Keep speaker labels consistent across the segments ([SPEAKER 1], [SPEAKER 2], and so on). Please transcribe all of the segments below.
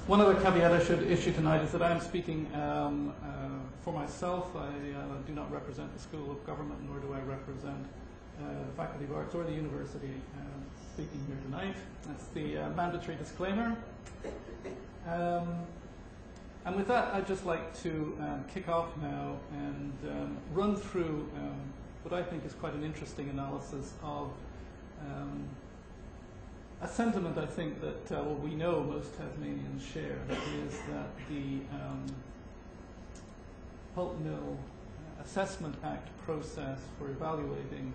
[SPEAKER 1] One other caveat I should issue tonight is that I am speaking for myself. I do not represent the School of Government, nor do I represent the Faculty of Arts or the University speaking here tonight. That's the mandatory disclaimer. And with that, I'd just like to kick off now and run through what I think is quite an interesting analysis of a sentiment I think that well, we know most Tasmanians share, that is that the Pulp Mill Assessment Act process for evaluating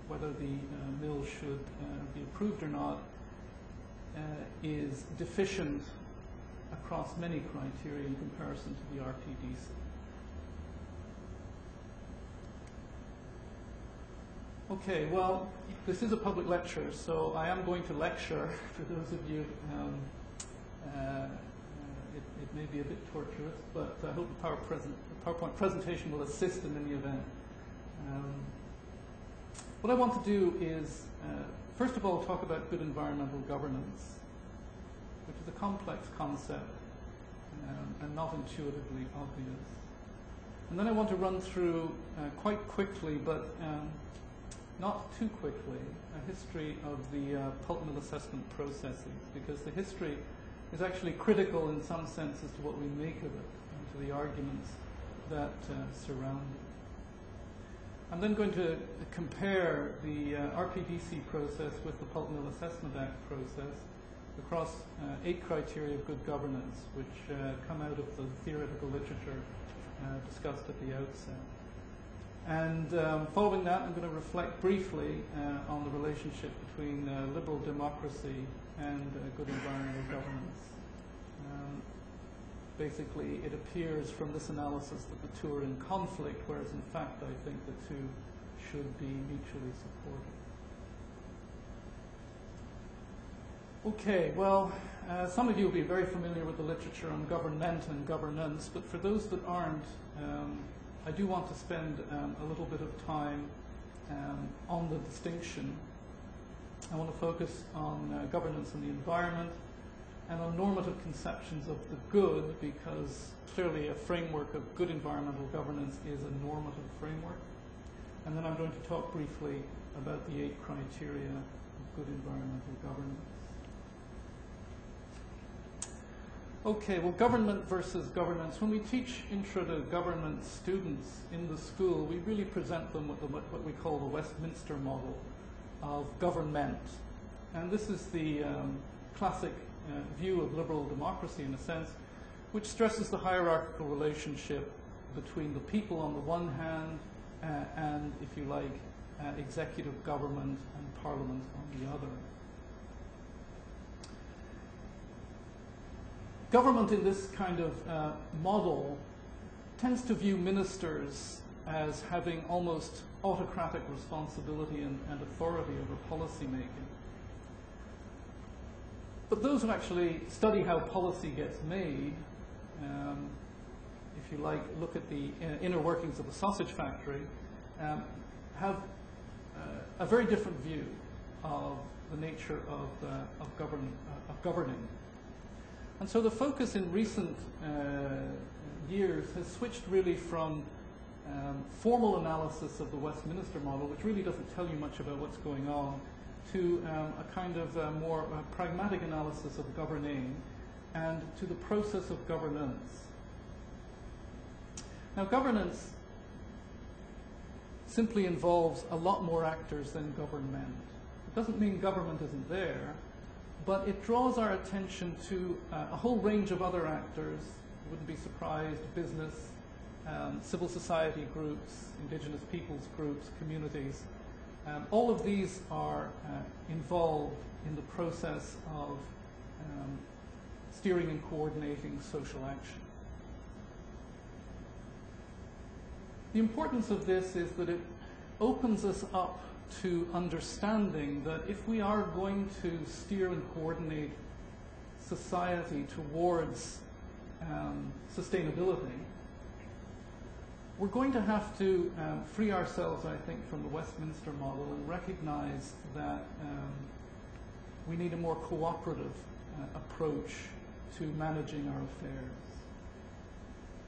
[SPEAKER 1] whether the mill should be approved or not is deficient across many criteria in comparison to the RPDC. Okay, well, this is a public lecture, so I am going to lecture. For those of you, it may be a bit torturous, but I hope the PowerPoint presentation will assist in any event. What I want to do is, first of all, talk about good environmental governance, which is a complex concept and not intuitively obvious. And then I want to run through quite quickly, but not too quickly, a history of the pulp mill assessment processes, because the history is actually critical in some sense as to what we make of it and to the arguments that surround it. I'm then going to compare the RPDC process with the Pulp Mill Assessment Act process across 8 criteria of good governance, which come out of the theoretical literature discussed at the outset. And following that, I'm going to reflect briefly on the relationship between liberal democracy and good environmental governance. Basically, it appears from this analysis that the two are in conflict, whereas in fact I think the two should be mutually supportive. Okay, well, some of you will be very familiar with the literature on government and governance, but for those that aren't, I do want to spend a little bit of time on the distinction. I want to focus on governance and the environment and on normative conceptions of the good, because clearly a framework of good environmental governance is a normative framework. And then I'm going to talk briefly about the 8 criteria of good environmental governance. Okay, well, government versus governance. When we teach intro to government students in the school, we really present them with what we call the Westminster model of government. And this is the classic view of liberal democracy, in a sense, which stresses the hierarchical relationship between the people on the one hand and, if you like, executive government and parliament on the other. Government in this kind of model tends to view ministers as having almost autocratic responsibility and authority over policy making. But those who actually study how policy gets made, if you like, look at the inner workings of a sausage factory, have a very different view of the nature of governing. And so the focus in recent years has switched really from formal analysis of the Westminster model, which really doesn't tell you much about what's going on, to a kind of more pragmatic analysis of governing and to the process of governance. Now, governance simply involves a lot more actors than government. It doesn't mean government isn't there, but it draws our attention to a whole range of other actors. You wouldn't be surprised: business, civil society groups, indigenous peoples groups, communities. All of these are involved in the process of steering and coordinating social action. The importance of this is that it opens us up to understanding that if we are going to steer and coordinate society towards sustainability, we're going to have to free ourselves, I think, from the Westminster model and recognize that we need a more cooperative approach to managing our affairs.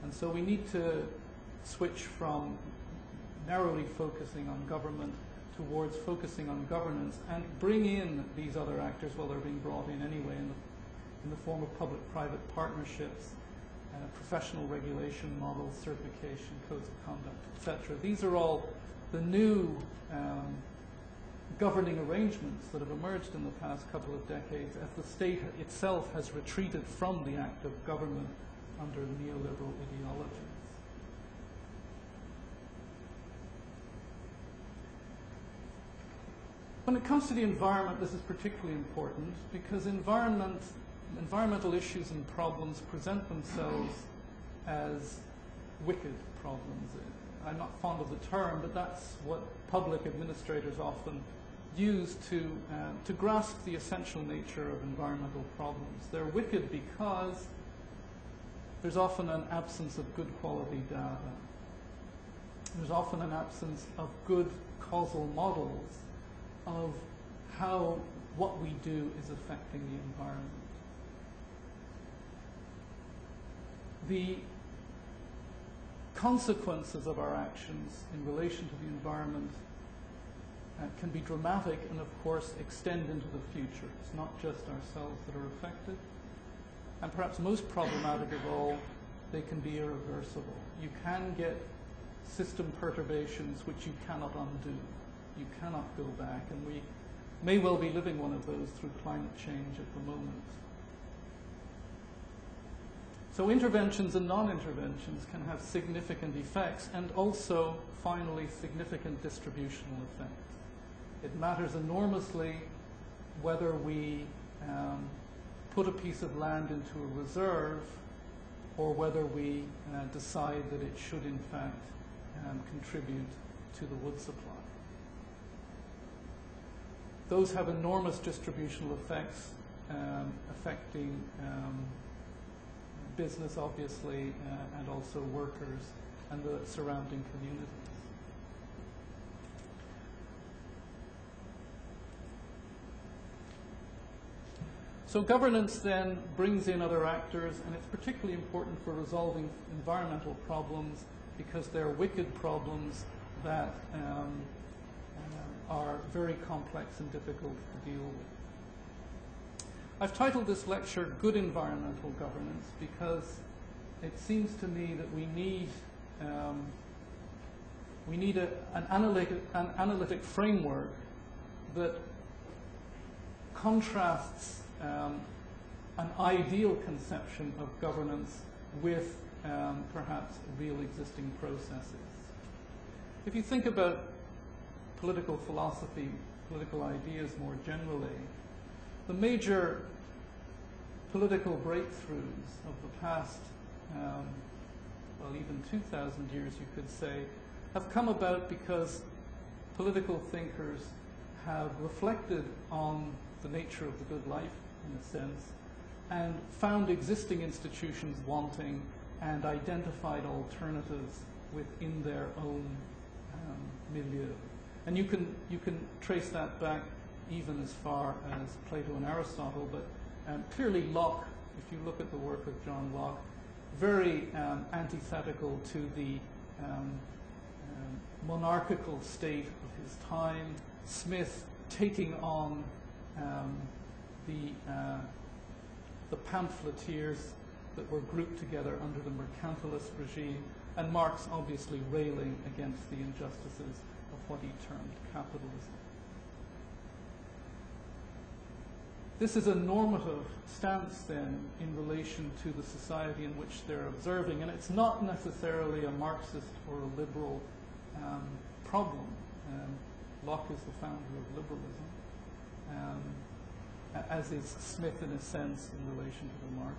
[SPEAKER 1] And so we need to switch from narrowly focusing on government towards focusing on governance and bring in these other actors, well, they're being brought in anyway in the form of public-private partnerships, professional regulation models, certification, codes of conduct, etc. These are all the new governing arrangements that have emerged in the past couple of decades as the state itself has retreated from the act of government under neoliberal ideologies. When it comes to the environment, this is particularly important because environmental issues and problems present themselves as wicked problems. I'm not fond of the term, but that's what public administrators often use to grasp the essential nature of environmental problems. They're wicked because there's often an absence of good quality data. There's often an absence of good causal models of how what we do is affecting the environment. The consequences of our actions in relation to the environment can be dramatic and, of course, extend into the future. It's not just ourselves that are affected. And perhaps most problematic of all, they can be irreversible. You can get system perturbations which you cannot undo. You cannot go back, and we may well be living one of those through climate change at the moment. So interventions and non-interventions can have significant effects and also, finally, significant distributional effects. It matters enormously whether we put a piece of land into a reserve or whether we decide that it should, in fact, contribute to the wood supply. Those have enormous distributional effects affecting business, obviously, and also workers and the surrounding communities. So governance then brings in other actors, and it's particularly important for resolving environmental problems because they're wicked problems that are very complex and difficult to deal with. I've titled this lecture Good Environmental Governance because it seems to me that we need an analytic framework that contrasts an ideal conception of governance with perhaps real existing processes. If you think about political philosophy, political ideas more generally, the major political breakthroughs of the past, well, even 2,000 years, you could say, have come about because political thinkers have reflected on the nature of the good life, in a sense, and found existing institutions wanting and identified alternatives within their own milieu. And you can trace that back even as far as Plato and Aristotle, but clearly Locke, if you look at the work of John Locke, very antithetical to the monarchical state of his time. Smith taking on the pamphleteers that were grouped together under the mercantilist regime, and Marx obviously railing against the injustices of what he termed capitalism. This is a normative stance then in relation to the society in which they're observing, and it's not necessarily a Marxist or a liberal problem. Locke is the founder of liberalism, as is Smith in a sense in relation to the market.